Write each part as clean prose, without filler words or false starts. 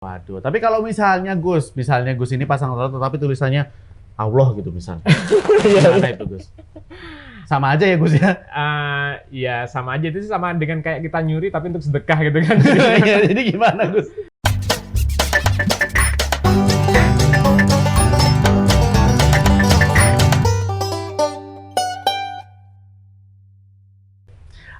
Waduh, tapi kalau misalnya Gus ini pasang tato tapi tulisannya Allah gitu misalnya. Gimana itu Gus? Sama aja ya Gus ya? Ya sama aja, itu sih sama dengan kayak kita nyuri tapi untuk sedekah gitu kan. Ya, jadi gimana Gus?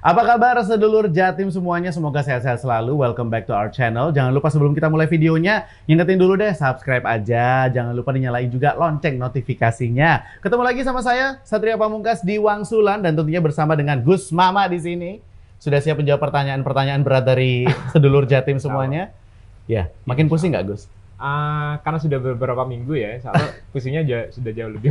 Apa kabar sedulur Jatim semuanya? Semoga sehat-sehat selalu. Welcome back to our channel. Jangan lupa sebelum kita mulai videonya, ingetin dulu deh subscribe aja. Jangan lupa dinyalain juga lonceng notifikasinya. Ketemu lagi sama saya Satria Pamungkas di Wangsulan dan tentunya bersama dengan Gus Mama di sini. Sudah siap menjawab pertanyaan-pertanyaan berat dari sedulur Jatim semuanya? Ya, makin pusing nggak Gus? Karena sudah beberapa minggu ya, soalnya pusingnya sudah jauh lebih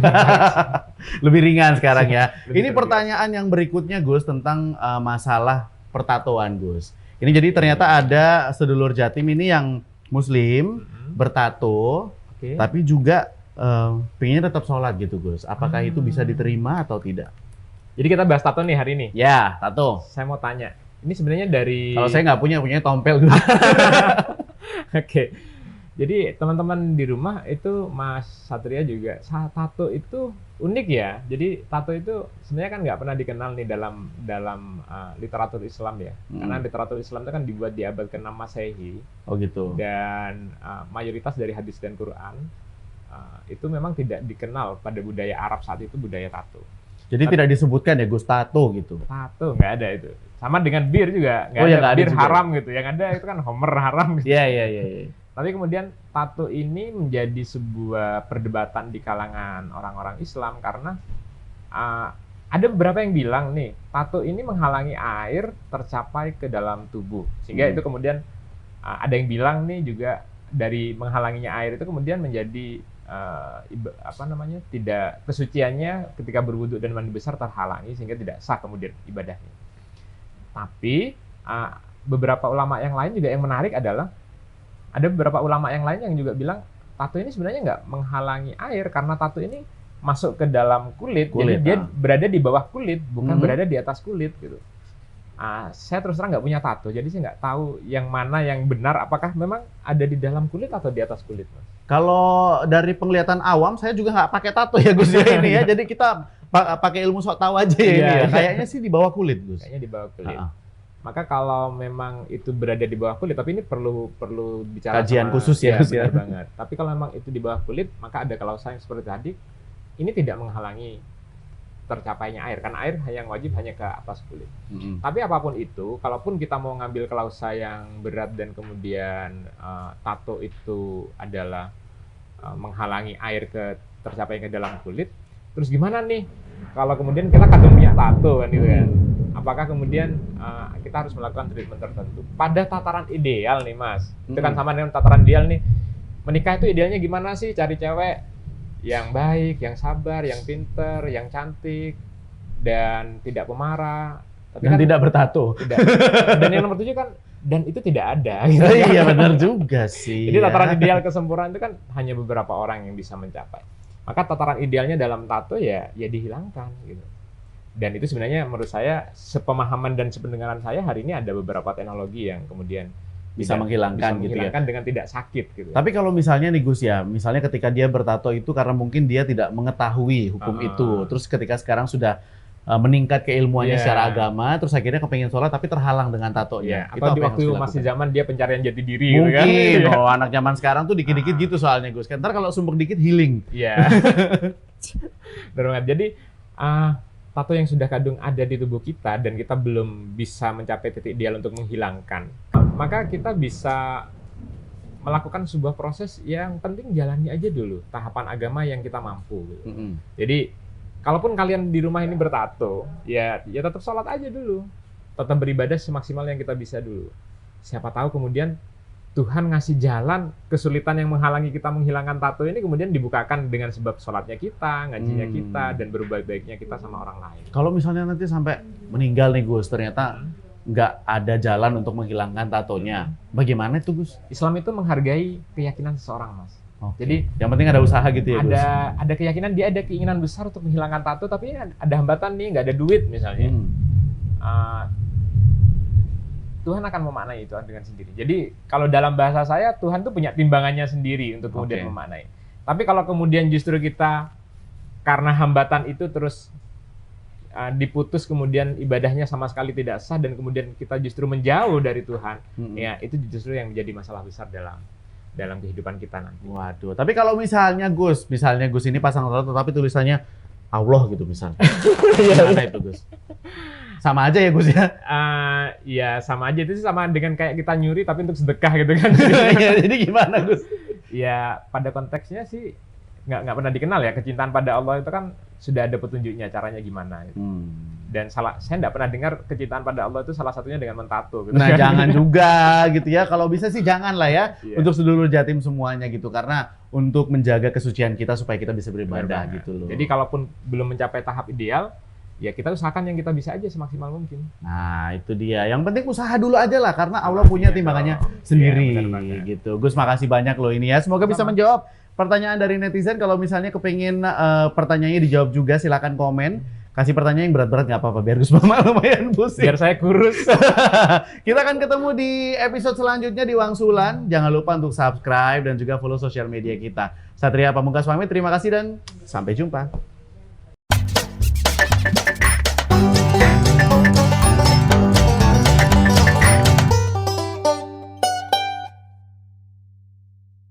Lebih ringan sekarang ya. Lebih Ini terbiasa. pertanyaan yang berikutnya Gus tentang masalah pertatoan Gus. Ini jadi ternyata ada sedulur Jatim ini yang Muslim bertato, Oke. tapi juga pengennya tetap sholat gitu Gus. Apakah itu bisa diterima atau tidak? Jadi kita bahas tato nih hari ini. Ya, tato. Saya mau tanya, ini sebenarnya dari... Kalau saya nggak punya tompel Gus. Oke. Jadi teman-teman di rumah itu Mas Satria juga, tato itu unik ya. Jadi tato itu sebenarnya kan nggak pernah dikenal nih dalam literatur Islam ya. Karena literatur Islam itu kan dibuat di abad ke-6 Masehi. Oh gitu. Dan mayoritas dari hadis dan Quran itu memang tidak dikenal pada budaya Arab saat itu, budaya tato. Jadi tidak disebutkan ya Gus tato gitu. Tato nggak ada itu. Sama dengan bir juga, nggak Oh, ada ya, nggak ada bir juga. haram gitu. Yang ada itu kan Homer haram gitu. Iya, iya, iya. Tapi kemudian tato ini menjadi sebuah perdebatan di kalangan orang-orang Islam karena ada beberapa yang bilang nih, tato ini menghalangi air tercapai ke dalam tubuh. Sehingga itu kemudian ada yang bilang nih juga dari menghalanginya air itu kemudian menjadi tidak kesuciannya ketika berwudu dan mandi besar terhalangi sehingga tidak sah kemudian ibadahnya. Tapi beberapa ulama yang lain juga yang menarik adalah ada beberapa ulama yang lain yang juga bilang tato ini sebenarnya nggak menghalangi air karena tato ini masuk ke dalam kulit, jadi dia berada di bawah kulit, bukan berada di atas kulit gitu. Saya terus terang nggak punya tato, jadi saya nggak tahu yang mana yang benar, apakah memang ada di dalam kulit atau di atas kulit, Mas? Kalau dari penglihatan awam, saya juga nggak pakai tato ya Gus ya ini ya. Jadi kita pakai ilmu sok tahu aja ya ini ya. Kayaknya sih di bawah kulit Gus. Kayaknya di bawah kulit. Maka kalau memang itu berada di bawah kulit, tapi ini perlu bicara kajian khusus ya, Gus ya. Benar banget. Tapi kalau memang itu di bawah kulit, maka ada klausa yang seperti tadi, ini tidak menghalangi tercapainya air, karena air yang wajib hanya ke atas kulit. Tapi apapun itu, kalaupun kita mau ngambil klausa yang berat dan kemudian tato itu adalah menghalangi air tercapai ke dalam kulit, terus gimana nih kalau kemudian kita kadang punya tato kan gitu kan? Apakah kemudian kita harus melakukan treatment tertentu pada tataran ideal nih Mas? Itu kan sama dengan tataran ideal nih, menikah itu idealnya gimana sih? Cari cewek yang baik, yang sabar, yang pinter, yang cantik, dan tidak pemarah. Tapi Dan kan tidak bertato. tidak. Dan yang nomor 7 kan, dan itu tidak ada. Gitu. Iya benar juga sih. Jadi ya. tataran ideal kesempurnaan itu kan hanya beberapa orang yang bisa mencapai. Maka tataran idealnya dalam tato ya dihilangkan gitu. Dan itu sebenarnya menurut saya, sepemahaman dan sependengaran saya hari ini ada beberapa teknologi yang kemudian bisa menghilangkan gitu ya. dengan tidak sakit gitu. Tapi kalau misalnya nih Gus ya, misalnya ketika dia bertato itu karena mungkin dia tidak mengetahui hukum itu. Terus ketika sekarang sudah meningkat keilmuannya secara agama, terus akhirnya kepengen sholat tapi terhalang dengan tatonya. Atau di waktu masih zaman dia pencarian jati diri mungkin, gitu kan. Anak zaman sekarang tuh dikit-dikit gitu soalnya Gus. Ntar kalau sumpek dikit healing. Iya. Benar. Jadi tato yang sudah kadung ada di tubuh kita dan kita belum bisa mencapai titik ideal untuk menghilangkan, maka kita bisa melakukan sebuah proses yang penting jalani aja dulu tahapan agama yang kita mampu gitu. Jadi kalaupun kalian di rumah ini bertato, ya tetap sholat aja dulu, tetap beribadah semaksimal yang kita bisa dulu. Siapa tahu kemudian Tuhan ngasih jalan, kesulitan yang menghalangi kita menghilangkan tato ini kemudian dibukakan dengan sebab sholatnya kita, ngajinya kita, dan berbuat baiknya kita sama orang lain. Kalau misalnya nanti sampai meninggal nih Gus, ternyata nggak ada jalan untuk menghilangkan tatonya, bagaimana itu Gus? Islam itu menghargai keyakinan seseorang, Mas. Jadi yang penting ada usaha gitu ya Gus? Ada keyakinan, dia ada keinginan besar untuk menghilangkan tato, tapi ada hambatan nih, nggak ada duit misalnya. Tuhan akan memaknai itu dengan sendiri. Jadi kalau dalam bahasa saya, Tuhan tuh punya timbangannya sendiri untuk kemudian memaknai. Tapi kalau kemudian justru kita karena hambatan itu terus diputus, kemudian ibadahnya sama sekali tidak sah, dan kemudian kita justru menjauh dari Tuhan, ya itu justru yang menjadi masalah besar dalam kehidupan kita nanti. Waduh, tapi kalau misalnya Gus ini pasang tato tapi tulisannya Allah gitu misalnya. Gimana itu Gus? Sama aja ya Gus ya? Ya sama aja, itu sih sama dengan kayak kita nyuri tapi untuk sedekah gitu kan. Jadi gimana Gus? Ya pada konteksnya sih nggak pernah dikenal ya, kecintaan pada Allah itu kan sudah ada petunjuknya caranya gimana gitu. Dan saya nggak pernah dengar kecintaan pada Allah itu salah satunya dengan mentato gitu. Nah jangan juga gitu ya, kalau bisa sih jangan lah ya, untuk sedulur Jatim semuanya gitu, karena untuk menjaga kesucian kita supaya kita bisa beribadah gitu loh. Jadi kalaupun belum mencapai tahap ideal, ya kita usahakan yang kita bisa aja semaksimal mungkin. Nah itu dia, yang penting usaha dulu aja lah, karena Allah punya timbangannya sendiri gitu. Gus makasih banyak loh ini ya, semoga bisa menjawab pertanyaan dari netizen. Kalau misalnya kepengen pertanyaannya dijawab juga, silakan komen. Kasih pertanyaan yang berat-berat nggak apa-apa, biar Gus Mama lumayan pusing. Biar saya kurus. Kita akan ketemu di episode selanjutnya di Wangsulan. Jangan lupa untuk subscribe dan juga follow sosial media kita. Satria Pamungkas pamit, terima kasih dan sampai jumpa.